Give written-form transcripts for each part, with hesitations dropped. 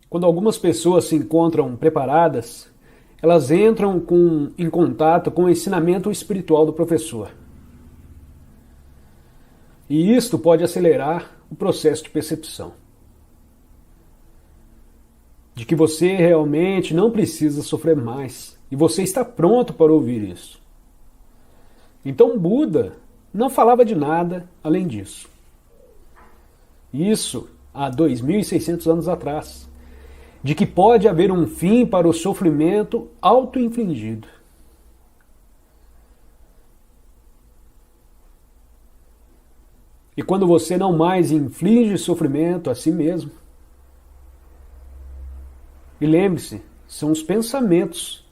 Quando algumas pessoas se encontram preparadas, elas entram em contato com o ensinamento espiritual do professor. E isto pode acelerar o processo de percepção. De que você realmente não precisa sofrer mais. E você está pronto para ouvir isso. Então Buda não falava de nada além disso. Isso há 2.600 anos atrás. De que pode haver um fim para o sofrimento auto-infligido. E quando você não mais inflige sofrimento a si mesmo, e lembre-se, são os pensamentos.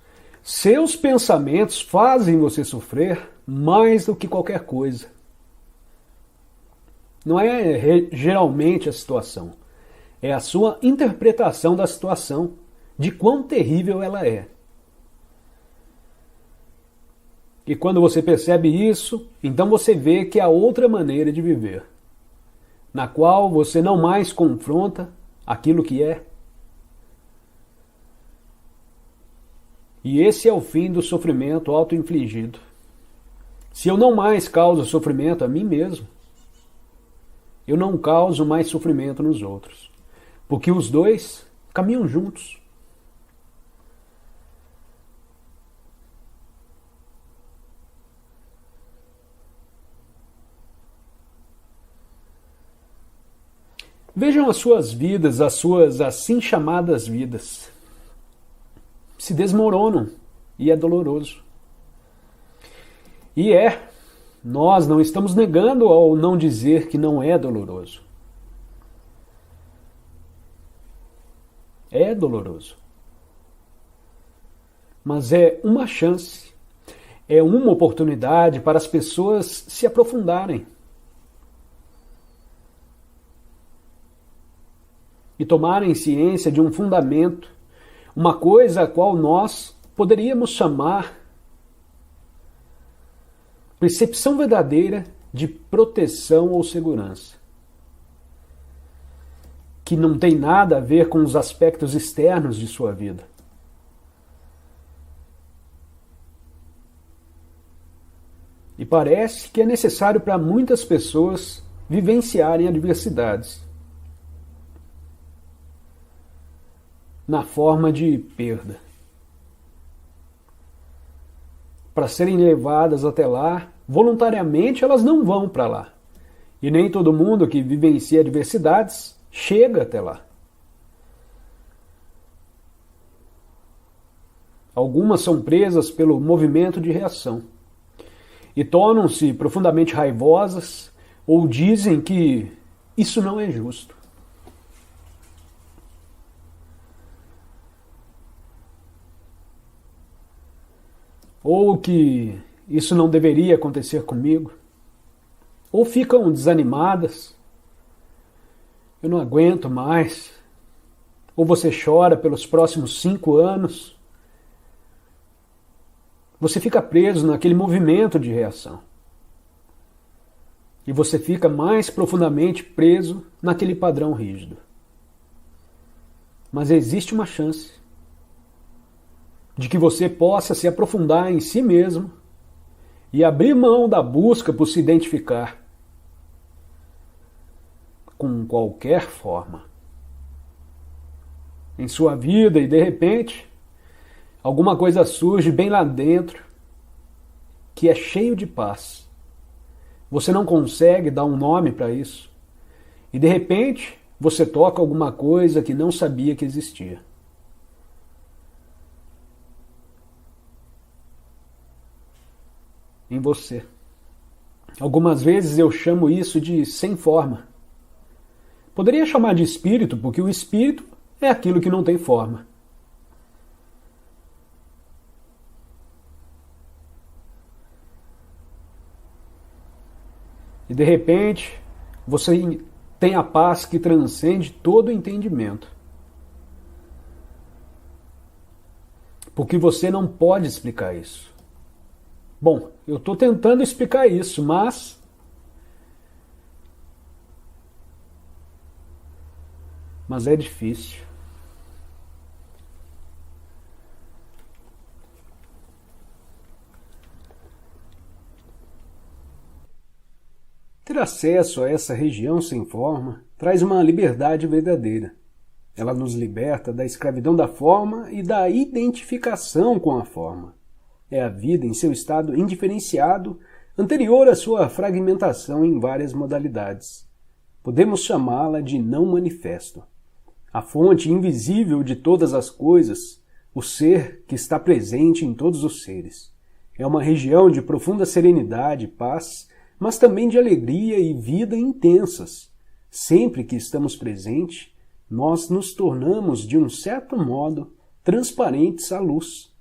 Seus pensamentos fazem você sofrer mais do que qualquer coisa. Não é geralmente a situação. É a sua interpretação da situação, de quão terrível ela é. E quando você percebe isso, então você vê que há outra maneira de viver, na qual você não mais confronta aquilo que é. E esse é o fim do sofrimento auto-infligido. Se eu não mais causo sofrimento a mim mesmo, eu não causo mais sofrimento nos outros. Porque os dois caminham juntos. Vejam as suas vidas, as suas assim chamadas vidas. Se desmoronam e é doloroso. E nós não estamos negando ao não dizer que não é doloroso. É doloroso. Mas é uma chance, é uma oportunidade para as pessoas se aprofundarem e tomarem ciência de um fundamento, uma coisa a qual nós poderíamos chamar percepção verdadeira de proteção ou segurança, que não tem nada a ver com os aspectos externos de sua vida. E parece que é necessário para muitas pessoas vivenciarem adversidades na forma de perda. Para serem levadas até lá, voluntariamente elas não vão para lá. E nem todo mundo que vivencia adversidades chega até lá. Algumas são presas pelo movimento de reação e tornam-se profundamente raivosas ou dizem que isso não é justo. Ou que isso não deveria acontecer comigo. Ou ficam desanimadas. Eu não aguento mais. Ou você chora pelos próximos 5 anos. Você fica preso naquele movimento de reação. E você fica mais profundamente preso naquele padrão rígido. Mas existe uma chance de que você possa se aprofundar em si mesmo e abrir mão da busca por se identificar com qualquer forma em sua vida e de repente alguma coisa surge bem lá dentro que é cheio de paz. Você não consegue dar um nome para isso e de repente você toca alguma coisa que não sabia que existia. Em você. Algumas vezes eu chamo isso de sem forma. Poderia chamar de espírito, porque o espírito é aquilo que não tem forma. E de repente, você tem a paz que transcende todo o entendimento. Porque você não pode explicar isso. Bom, eu estou tentando explicar isso, mas é difícil. acesso a essa região sem forma traz uma liberdade verdadeira. Ela nos liberta da escravidão da forma e da identificação com a forma. É a vida em seu estado indiferenciado, anterior à sua fragmentação em várias modalidades. Podemos chamá-la de não manifesto. A fonte invisível de todas as coisas, o ser que está presente em todos os seres. É uma região de profunda serenidade e paz, mas também de alegria e vida intensas. Sempre que estamos presentes, nós nos tornamos, de um certo modo, transparentes à luz.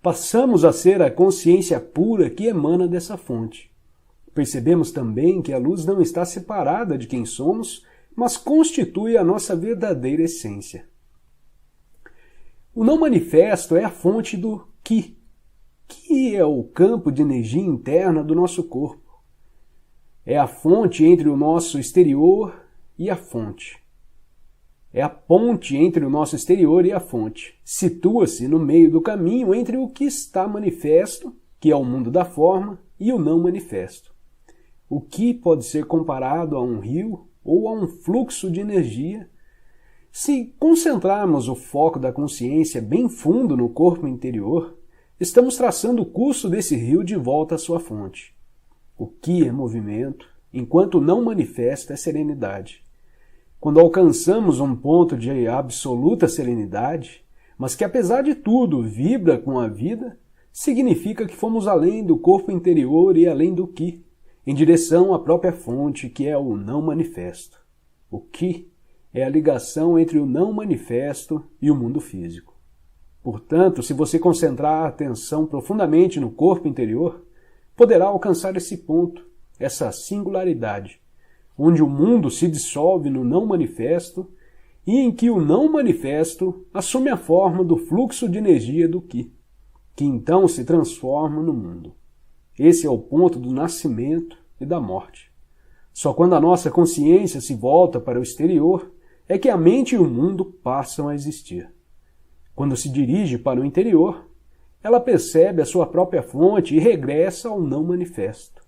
Passamos a ser a consciência pura que emana dessa fonte. Percebemos também que a luz não está separada de quem somos, mas constitui a nossa verdadeira essência. O não manifesto é a fonte do Ki, que é o campo de energia interna do nosso corpo. É a fonte entre o nosso exterior e a fonte. É a ponte entre o nosso exterior e a fonte. Situa-se no meio do caminho entre o que está manifesto, que é o mundo da forma, e o não manifesto. O que pode ser comparado a um rio ou a um fluxo de energia. Se concentrarmos o foco da consciência bem fundo no corpo interior, estamos traçando o curso desse rio de volta à sua fonte. O que é movimento, enquanto o não manifesto é serenidade. Quando alcançamos um ponto de absoluta serenidade, mas que apesar de tudo vibra com a vida, significa que fomos além do corpo interior e além do Ki, em direção à própria fonte, que é o não manifesto. O Ki é a ligação entre o não manifesto e o mundo físico. Portanto, se você concentrar a atenção profundamente no corpo interior, poderá alcançar esse ponto, essa singularidade, onde o mundo se dissolve no não manifesto e em que o não manifesto assume a forma do fluxo de energia do Ki, que então se transforma no mundo. Esse é o ponto do nascimento e da morte. Só quando a nossa consciência se volta para o exterior é que a mente e o mundo passam a existir. Quando se dirige para o interior, ela percebe a sua própria fonte e regressa ao não manifesto.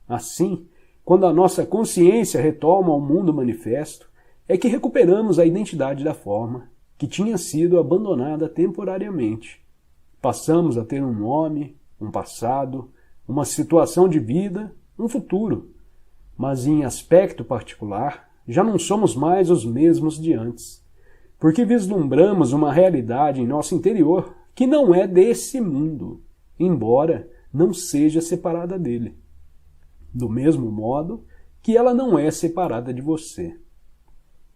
Assim, quando a nossa consciência retoma ao mundo manifesto, é que recuperamos a identidade da forma, que tinha sido abandonada temporariamente. Passamos a ter um nome, um passado, uma situação de vida, um futuro. Mas em aspecto particular, já não somos mais os mesmos de antes, porque vislumbramos uma realidade em nosso interior que não é desse mundo, embora não seja separada dele. Do mesmo modo que ela não é separada de você.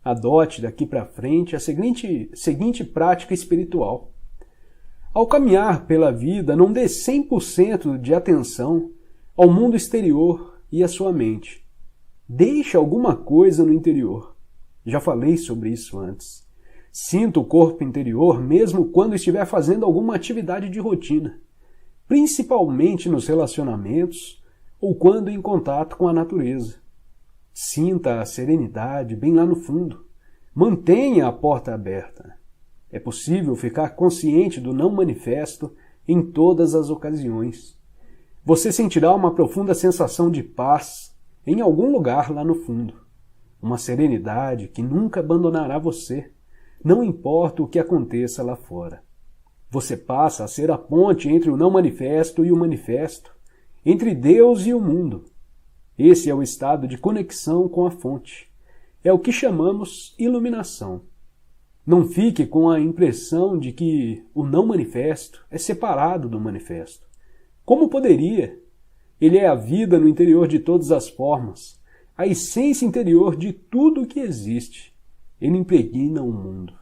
Adote daqui para frente a seguinte prática espiritual. Ao caminhar pela vida, não dê 100% de atenção ao mundo exterior e à sua mente. Deixe alguma coisa no interior. Já falei sobre isso antes. Sinta o corpo interior mesmo quando estiver fazendo alguma atividade de rotina, principalmente nos relacionamentos ou quando em contato com a natureza. Sinta a serenidade bem lá no fundo. Mantenha a porta aberta. É possível ficar consciente do não manifesto em todas as ocasiões. Você sentirá uma profunda sensação de paz em algum lugar lá no fundo. Uma serenidade que nunca abandonará você, não importa o que aconteça lá fora. Você passa a ser a ponte entre o não manifesto e o manifesto, entre Deus e o mundo. Esse é o estado de conexão com a fonte. É o que chamamos iluminação. Não fique com a impressão de que o não manifesto é separado do manifesto. Como poderia? Ele é a vida no interior de todas as formas, a essência interior de tudo o que existe. Ele impregna o mundo.